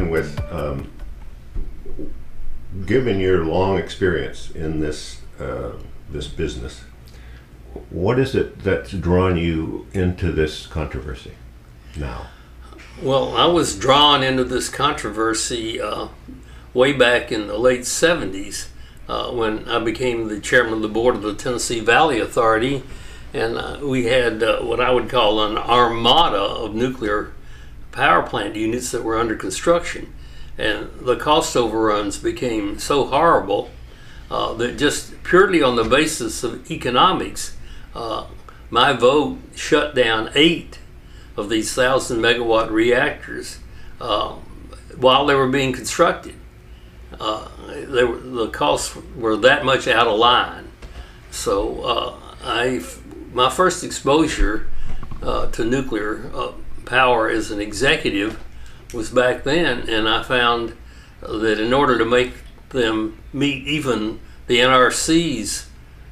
begin with, given your long experience in this this business, what is it that's drawn you into this controversy now? Well, I was drawn into this controversy way back in the late 70s when I became the chairman of the board of the Tennessee Valley Authority, and we had what I would call an armada of nuclear power plant units that were under construction. And the cost overruns became so horrible that just purely on the basis of economics, my vote shut down 8 of these 1,000-megawatt reactors while they were being constructed. The costs were that much out of line. So my first exposure to nuclear power as an executive was back then, and I found that in order to make them meet even the NRC's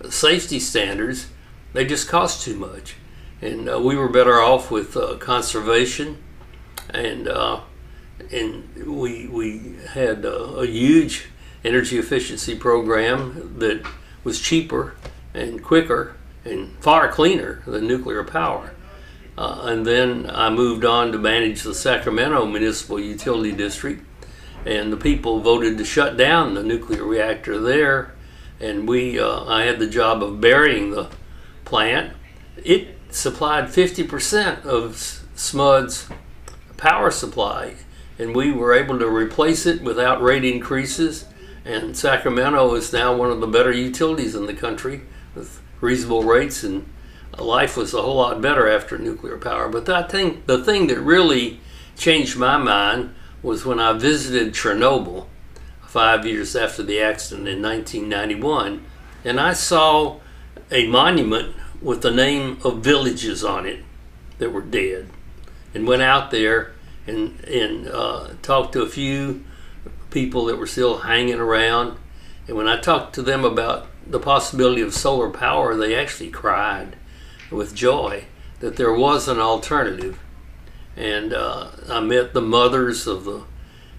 safety standards, they just cost too much. And we were better off with conservation, and we had a huge energy efficiency program that was cheaper and quicker and far cleaner than nuclear power. And then I moved on to manage the Sacramento Municipal Utility District, and the people voted to shut down the nuclear reactor there, and I had the job of burying the plant. It supplied 50% of SMUD's power supply, and we were able to replace it without rate increases, and Sacramento is now one of the better utilities in the country with reasonable rates, and life was a whole lot better after nuclear power. But I think the thing that really changed my mind was when I visited Chernobyl 5 years after the accident in 1991, and I saw a monument with the name of villages on it that were dead, and went out there and talked to a few people that were still hanging around. And when I talked to them about the possibility of solar power, they actually cried with joy that there was an alternative. And I met the mothers of the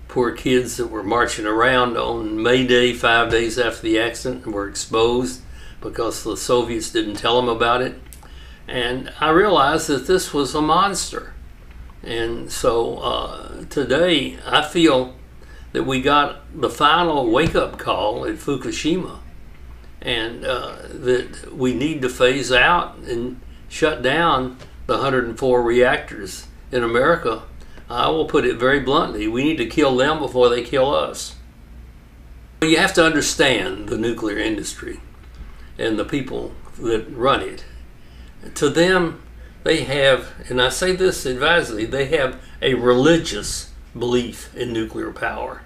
poor kids that were marching around on May Day, 5 days after the accident, and were exposed because the Soviets didn't tell them about it. And I realized that this was a monster. And so today I feel that we got the final wake-up call at Fukushima, and that we need to phase out and shut down the 104 reactors in America. I will put it very bluntly, we need to kill them before they kill us. You have to understand the nuclear industry and the people that run it. To them, they have, and I say this advisedly, they have a religious belief in nuclear power.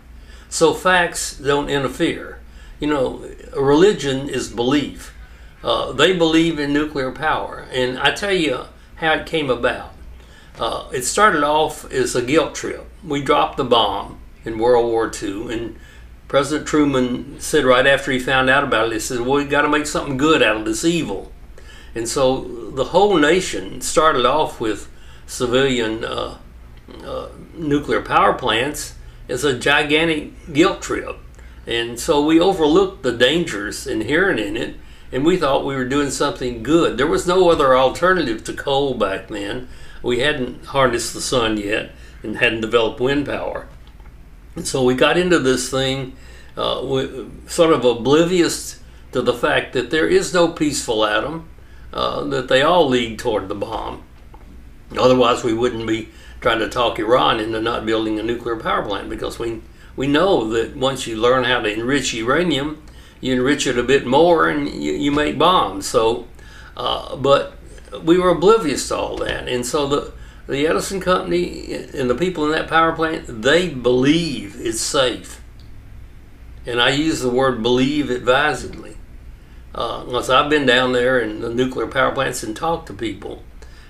So facts don't interfere. You know, a religion is belief. They believe in nuclear power. And I tell you how it came about. It started off as a guilt trip. We dropped the bomb in World War II, and President Truman said right after he found out about it, he said, well, we got to make something good out of this evil. And so the whole nation started off with civilian nuclear power plants as a gigantic guilt trip. And so we overlooked the dangers inherent in it, and we thought we were doing something good. There was no other alternative to coal back then. We hadn't harnessed the sun yet and hadn't developed wind power. And so we got into this thing sort of oblivious to the fact that there is no peaceful atom, that they all lead toward the bomb. Otherwise, we wouldn't be trying to talk Iran into not building a nuclear power plant, because we know that once you learn how to enrich uranium, you enrich it a bit more and you make bombs. So, but we were oblivious to all that. And so the Edison Company and the people in that power plant, they believe it's safe. And I use the word believe advisedly. Because I've been down there in the nuclear power plants and talked to people,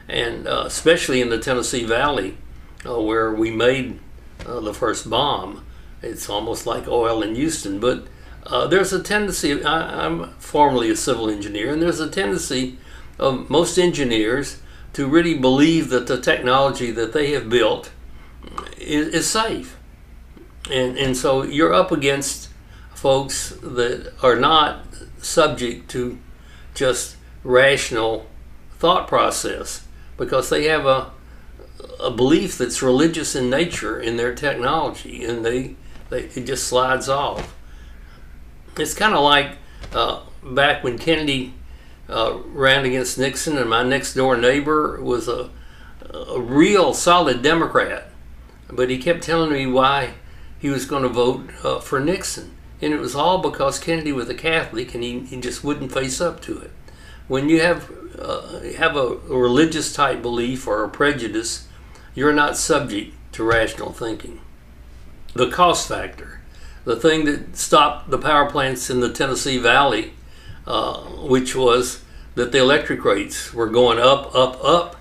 and especially in the Tennessee Valley, where we made the first bomb. It's almost like oil in Houston, but there's a tendency, I'm formerly a civil engineer, and there's a tendency of most engineers to really believe that the technology that they have built is safe. And so you're up against folks that are not subject to just rational thought process, because they have a belief that's religious in nature in their technology, and it just slides off. It's kind of like back when Kennedy ran against Nixon, and my next door neighbor was a real solid Democrat, but he kept telling me why he was going to vote for Nixon, and it was all because Kennedy was a Catholic, and he just wouldn't face up to it. When you have a religious type belief or a prejudice, you're not subject to rational thinking. The cost factor, the thing that stopped the power plants in the Tennessee Valley, which was that the electric rates were going up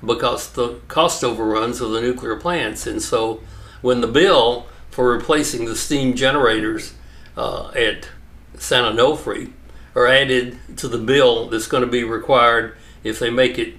because the cost overruns of the nuclear plants. And so when the bill for replacing the steam generators at San Onofre are added to the bill that's going to be required if they make it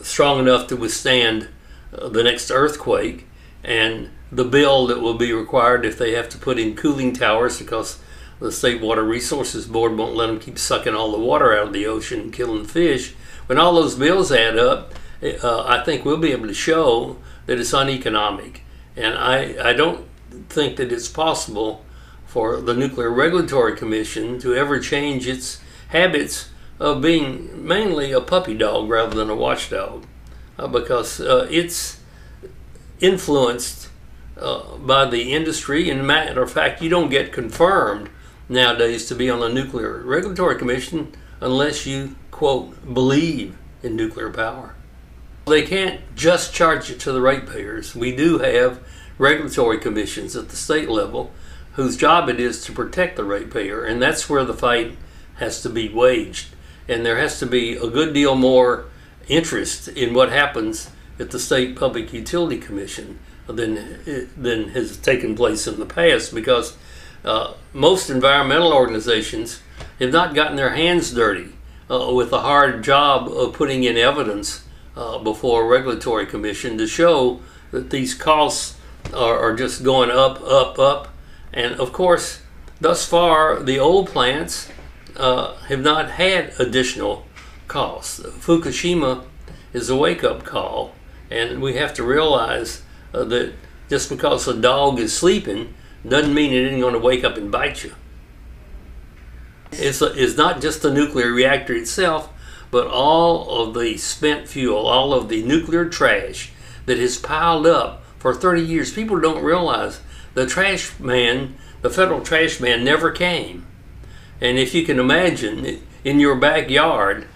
strong enough to withstand the next earthquake, and the bill that will be required if they have to put in cooling towers because the State Water Resources Board won't let them keep sucking all the water out of the ocean and killing fish. When all those bills add up, I think we'll be able to show that it's uneconomic. And I don't think that it's possible for the Nuclear Regulatory Commission to ever change its habits of being mainly a puppy dog rather than a watchdog, because it's influenced by the industry. And matter of fact, you don't get confirmed nowadays to be on the Nuclear Regulatory Commission unless you, quote, believe in nuclear power. They can't just charge it to the ratepayers. We do have regulatory commissions at the state level whose job it is to protect the ratepayer, and that's where the fight has to be waged. And there has to be a good deal more interest in what happens at the State Public Utility Commission than has taken place in the past, because most environmental organizations have not gotten their hands dirty with the hard job of putting in evidence before a regulatory commission to show that these costs are just going up. And of course, thus far, the old plants have not had additional costs. Fukushima is a wake-up call, and we have to realize that just because a dog is sleeping doesn't mean it isn't going to wake up and bite you. It's not just the nuclear reactor itself, but all of the spent fuel, all of the nuclear trash that has piled up for 30 years. People don't realize the trash man, the federal trash man, never came. And if you can imagine in your backyard,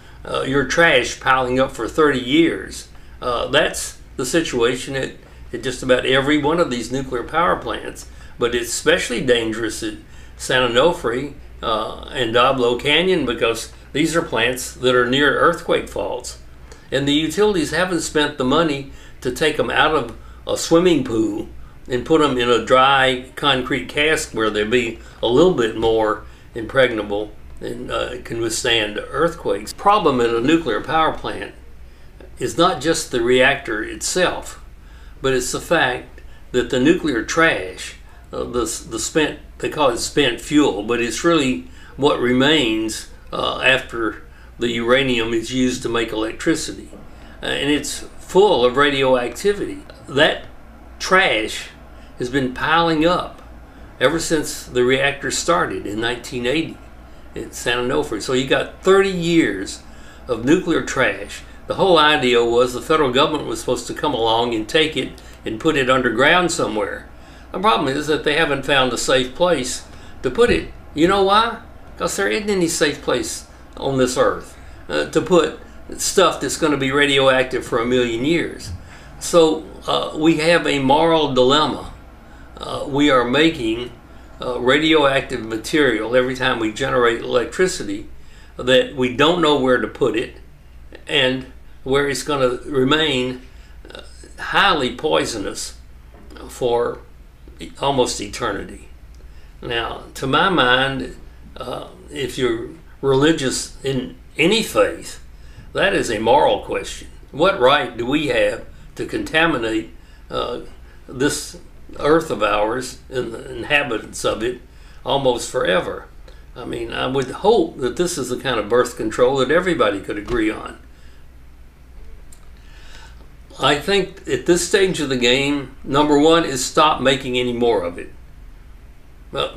your trash piling up for 30 years, that's the situation at just about every one of these nuclear power plants. But it's especially dangerous at San Onofre and Diablo Canyon, because these are plants that are near earthquake faults. And the utilities haven't spent the money to take them out of a swimming pool and put them in a dry concrete cask where they'll be a little bit more impregnable and can withstand earthquakes. The problem in a nuclear power plant is not just the reactor itself, but it's the fact that the nuclear trash, the spent, they call it spent fuel, but it's really what remains after the uranium is used to make electricity. And it's full of radioactivity. That trash has been piling up ever since the reactor started in 1980 at San Onofre. So you got 30 years of nuclear trash. The whole idea was the federal government was supposed to come along and take it and put it underground somewhere. The problem is that they haven't found a safe place to put it. You know why? Because there isn't any safe place on this earth to put stuff that's going to be radioactive for 1,000,000 years. So we have a moral dilemma. We are making radioactive material every time we generate electricity that we don't know where to put it, and where it's going to remain highly poisonous for almost eternity. Now, to my mind, if you're religious in any faith, that is a moral question. What right do we have to contaminate this Earth of ours and the inhabitants of it almost forever. I mean, I would hope that this is the kind of birth control that everybody could agree on. I think at this stage of the game, number one is stop making any more of it,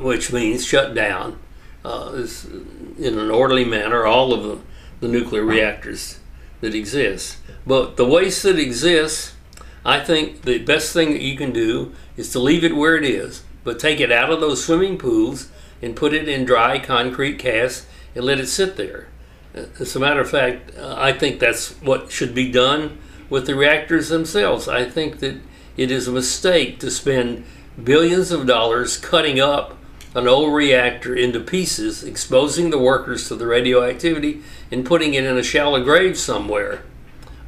which means shut down in an orderly manner all of the nuclear reactors that exist. But the waste that exists, I think the best thing that you can do is to leave it where it is, but take it out of those swimming pools and put it in dry concrete casts and let it sit there. As a matter of fact, I think that's what should be done with the reactors themselves. I think that it is a mistake to spend billions of dollars cutting up an old reactor into pieces, exposing the workers to the radioactivity, and putting it in a shallow grave somewhere.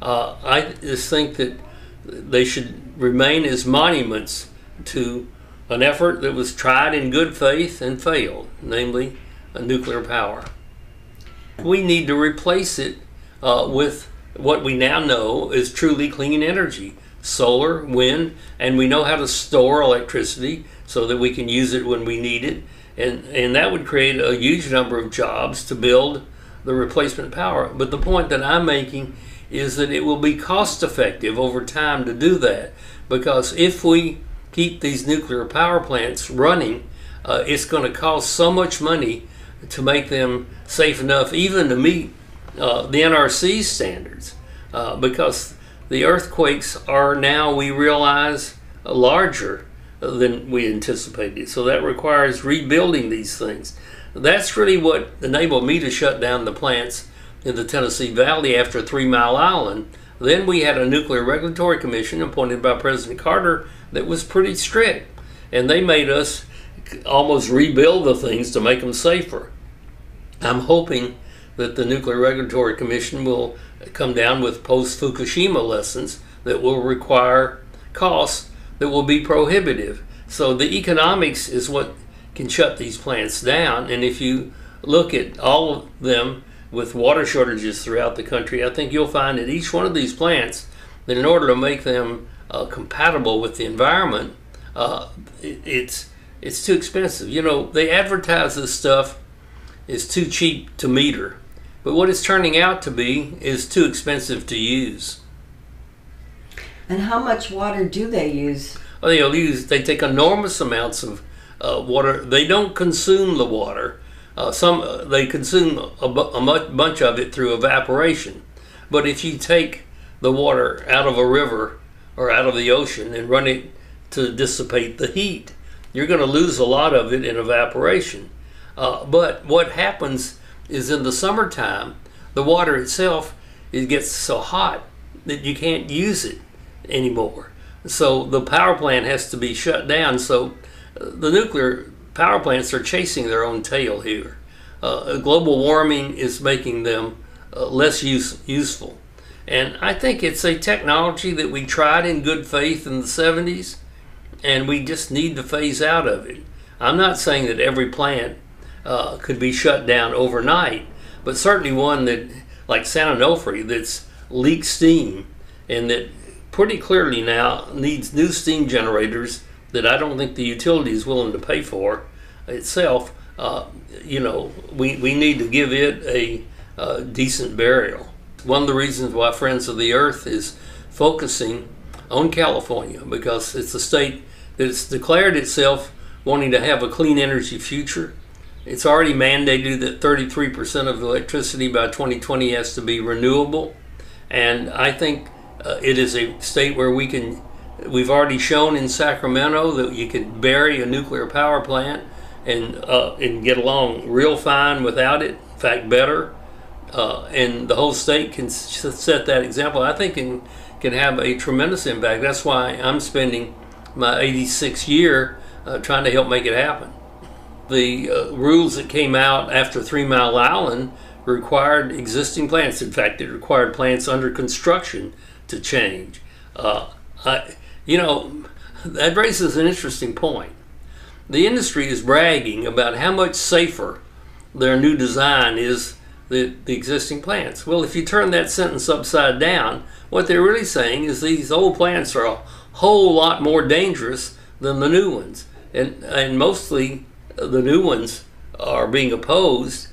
I just think that they should remain as monuments to an effort that was tried in good faith and failed, namely nuclear power. We need to replace it with what we now know is truly clean energy, solar, wind, and we know how to store electricity so that we can use it when we need it, and that would create a huge number of jobs to build the replacement power. But the point that I'm making is that it will be cost effective over time to do that, because if we keep these nuclear power plants running, it's going to cost so much money to make them safe enough even to meet the NRC standards, because the earthquakes are now, we realize, larger than we anticipated. So that requires rebuilding these things. That's really what enabled me to shut down the plants in the Tennessee Valley after 3 Mile Island. Then we had a Nuclear Regulatory Commission appointed by President Carter that was pretty strict, and they made us almost rebuild the things to make them safer. I'm hoping that the Nuclear Regulatory Commission will come down with post-Fukushima lessons that will require costs that will be prohibitive. So the economics is what can shut these plants down, and if you look at all of them with water shortages throughout the country, I think you'll find at each one of these plants that in order to make them compatible with the environment, it's too expensive. You know, they advertise this stuff is too cheap to meter, but what it's turning out to be is too expensive to use. And how much water do they use? Well, they take enormous amounts of water. They don't consume the water. They consume a bunch of it through evaporation. But if you take the water out of a river or out of the ocean and run it to dissipate the heat, you're going to lose a lot of it in evaporation. But what happens is in the summertime, the water itself, it gets so hot that you can't use it anymore. So the power plant has to be shut down. So the nuclear power plants are chasing their own tail here. Global warming is making them less useful. And I think it's a technology that we tried in good faith in the 70s, and we just need to phase out of it. I'm not saying that every plant could be shut down overnight, but certainly one that, like San Onofre, that's leaks steam and that pretty clearly now needs new steam generators that I don't think the utility is willing to pay for itself. You know, we need to give it a decent burial. One of the reasons why Friends of the Earth is focusing on California, because it's a state that's declared itself wanting to have a clean energy future. It's already mandated that 33% of the electricity by 2020 has to be renewable. And I think it is a state where we've already shown in Sacramento that you could bury a nuclear power plant and get along real fine without it, in fact better. And the whole state can set that example. I think it can have a tremendous impact. That's why I'm spending my 86th year trying to help make it happen. The rules that came out after 3 Mile Island required existing plants. In fact, it required plants under construction to change. You know, that raises an interesting point. The industry is bragging about how much safer their new design is than the existing plants. Well, if you turn that sentence upside down, what they're really saying is these old plants are a whole lot more dangerous than the new ones, and mostly the new ones are being opposed.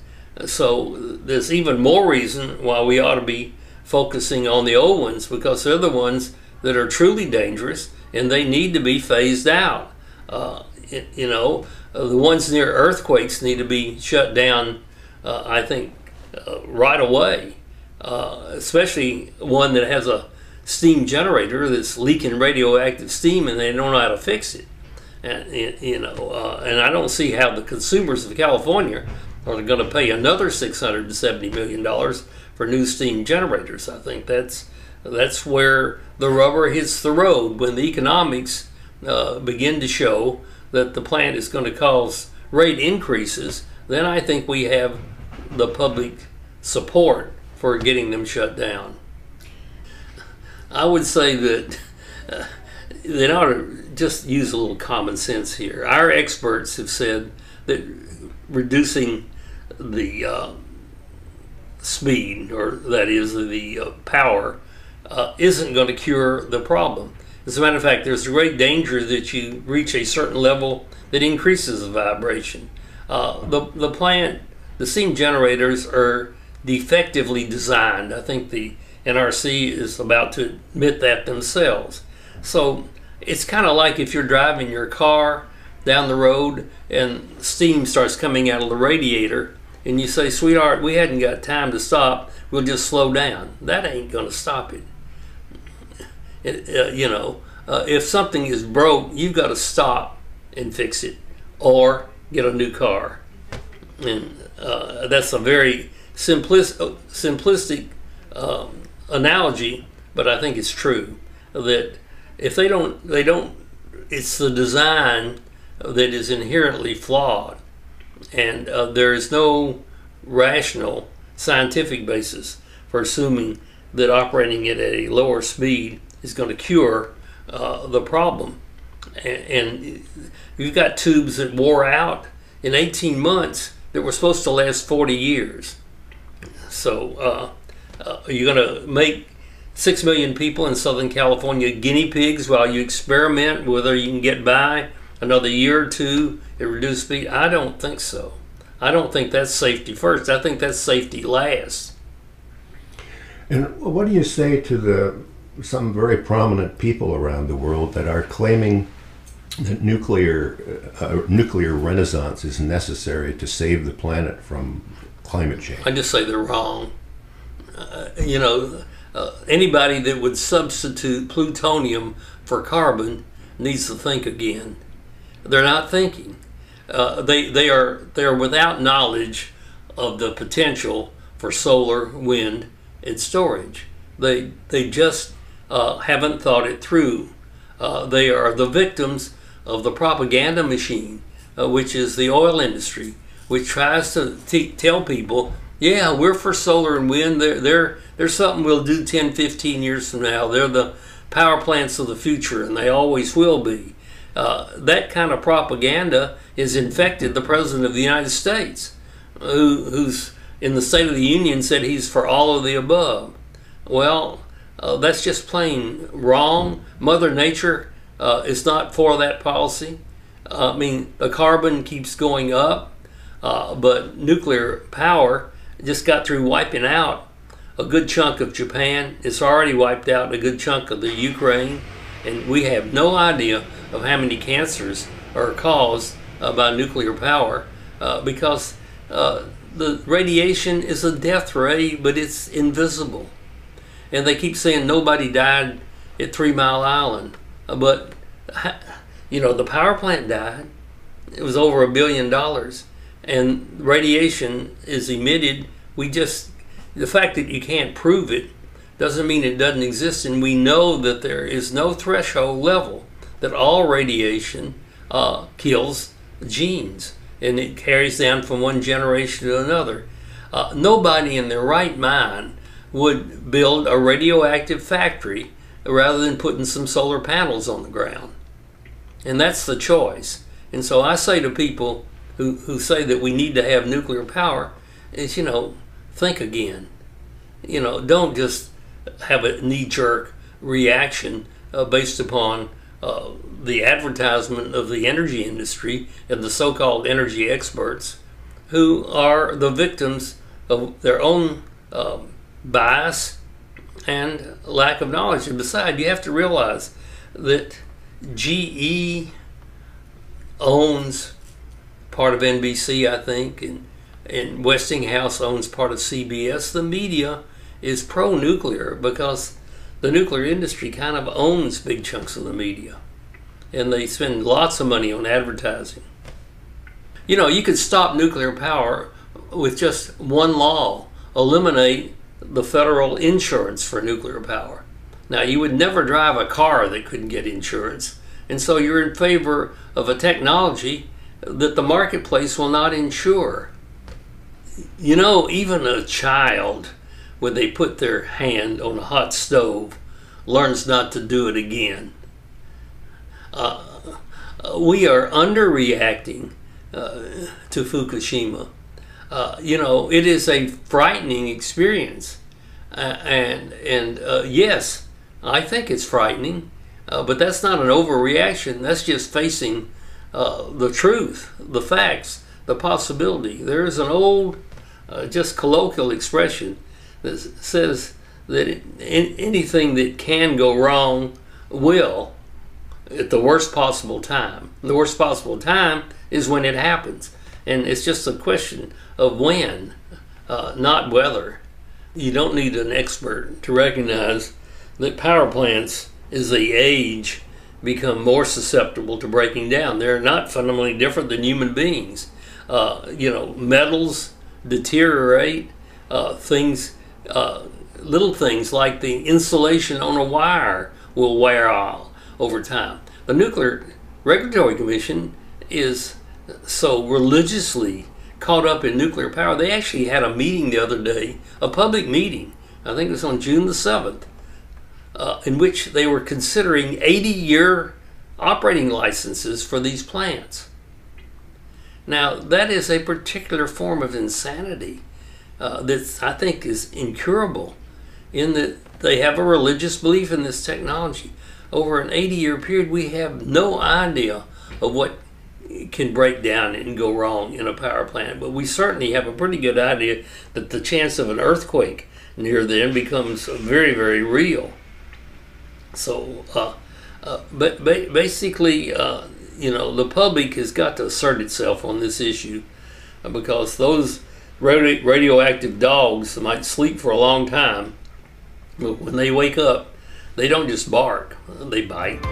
So there's even more reason why we ought to be focusing on the old ones, because they're the ones that are truly dangerous and they need to be phased out. The ones near earthquakes need to be shut down, I think, right away, especially one that has a steam generator that's leaking radioactive steam and they don't know how to fix it. And and I don't see how the consumers of California are going to pay another $670 million for new steam generators. I think that's where the rubber hits the road, when the economics begin to show that the plant is going to cause rate increases. Then I think we have the public support for getting them shut down. I would say that they ought to just use a little common sense here. Our experts have said that reducing the speed, or that is the power, isn't going to cure the problem. As a matter of fact, there's a great danger that you reach a certain level that increases the vibration. The steam generators are defectively designed. I think the NRC is about to admit that themselves. So it's kind of like if you're driving your car down the road and steam starts coming out of the radiator, and you say, "Sweetheart, we hadn't got time to stop, we'll just slow down." That ain't going to stop it. If something is broke, you've got to stop and fix it, or get a new car. And that's a very simplistic analogy, but I think it's true. That if they don't, it's the design that is inherently flawed, and there is no rational scientific basis for assuming that operating at a lower speed is going to cure the problem. And you've got tubes that wore out in 18 months that were supposed to last 40 years. So you're going to make 6 million people in Southern California guinea pigs while you experiment whether you can get by another year or two at reduced speed? I don't think so. I don't think that's safety first. I think that's safety last. And what do you say to some very prominent people around the world that are claiming that nuclear renaissance is necessary to save the planet from climate change? I just say they're wrong. Anybody that would substitute plutonium for carbon needs to think again. They're not thinking. They are without knowledge of the potential for solar, wind, and storage. They just haven't thought it through. They are the victims of the propaganda machine, which is the oil industry, which tries to tell people, yeah, we're for solar and wind. They're something we'll do 10, 15 years from now. They're the power plants of the future, and they always will be. That kind of propaganda has infected the President of the United States, who's in the State of the Union said he's for all of the above. Well, that's just plain wrong. Mother Nature is not for that policy. The carbon keeps going up, but nuclear power just got through wiping out a good chunk of Japan. It's already wiped out a good chunk of the Ukraine, and we have no idea of how many cancers are caused by nuclear power because the radiation is a death ray, but it's invisible. And they keep saying nobody died at 3 Mile Island, but the power plant died. It was over $1 billion, and radiation is emitted. The fact that you can't prove it doesn't mean it doesn't exist, and we know that there is no threshold level, that all radiation kills genes, and it carries down from one generation to another. Nobody in their right mind would build a radioactive factory rather than putting some solar panels on the ground. And that's the choice. And so I say to people who say that we need to have nuclear power is, think again. Don't just have a knee-jerk reaction based upon the advertisement of the energy industry and the so-called energy experts, who are the victims of their own bias and lack of knowledge. And besides, you have to realize that GE owns part of NBC, I think, and Westinghouse owns part of CBS. The media is pro-nuclear because the nuclear industry kind of owns big chunks of the media, and they spend lots of money on advertising. You know, you could stop nuclear power with just one law: eliminate the federal insurance for nuclear power. Now, you would never drive a car that couldn't get insurance, and so you're in favor of a technology that the marketplace will not insure. You know, even a child, when they put their hand on a hot stove, learns not to do it again. We are underreacting to Fukushima. You know, it is a frightening experience. Yes, I think it's frightening, but that's not an overreaction. That's just facing the truth, the facts, the possibility. There is an old, just colloquial expression that says that anything that can go wrong will, at the worst possible time. The worst possible time is when it happens, and it's just a question of when, not whether. You don't need an expert to recognize that power plants, as they age, become more susceptible to breaking down. They're not fundamentally different than human beings. You know, metals deteriorate, little things like the insulation on a wire will wear off over time. The Nuclear Regulatory Commission is so religiously caught up in nuclear power. They actually had a meeting the other day, a public meeting, I think it was on June the 7th, in which they were considering 80-year operating licenses for these plants. Now, that is a particular form of insanity that I think is incurable, in that they have a religious belief in this technology. Over an 80-year period, we have no idea of what can break down and go wrong in a power plant, but we certainly have a pretty good idea that the chance of an earthquake near them becomes very, very real. So, but basically, you know, the public has got to assert itself on this issue, because those radioactive dogs might sleep for a long time, but when they wake up, they don't just bark, they bite.